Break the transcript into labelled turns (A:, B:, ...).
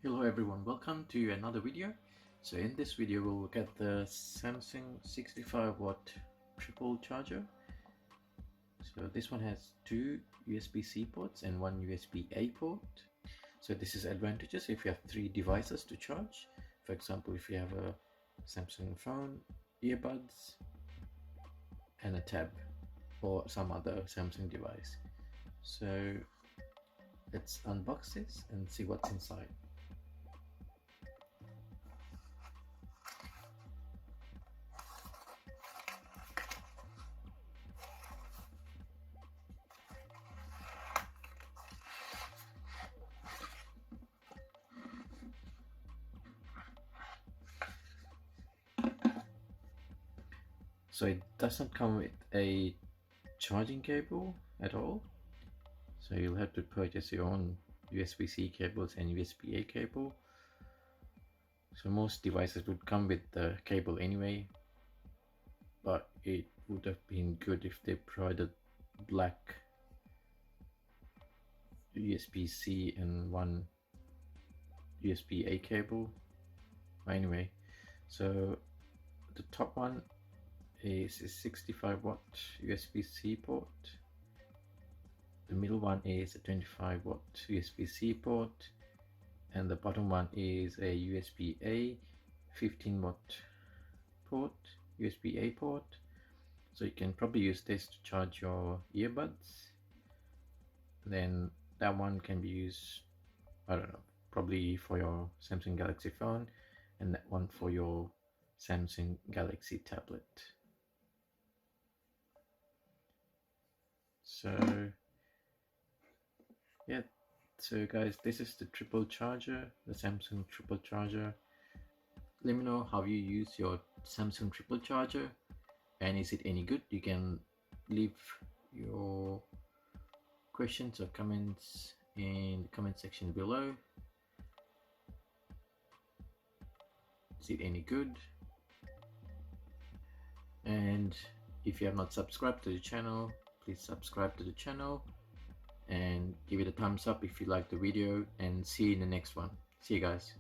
A: Hello everyone, welcome to another video. So in this video we'll look at the Samsung 65 watt triple charger. So this one has two USB-C ports and one USB-A port. So this is advantageous if you have three devices to charge. For example, if you have a Samsung phone, earbuds and a tab or some other Samsung device. So let's unbox this and see what's inside. So it doesn't come with a charging cable at all. So you'll have to purchase your own USB-C cables and USB-A cable. So most devices would come with the cable anyway, but it would have been good if they provided black USB-C and one USB-A cable. Anyway, so the top one is a 65 watt USB-C port. The middle one is a 25 watt USB-C port, and the bottom one is a USB-A 15 watt port, USB-A port. So you can probably use this to charge your earbuds. Then that one can be used, I don't know, probably for your Samsung Galaxy phone, and that one for your Samsung Galaxy tablet. So yeah, so guys, this is the triple charger, the Samsung triple charger. Let me know how you use your Samsung triple charger and is it any good. You can leave your questions or comments in the comment section below. Is it any good? And if you have not subscribed to the channel, please subscribe to the channel and give it a thumbs up if you like the video, and see you in the next one. See you guys.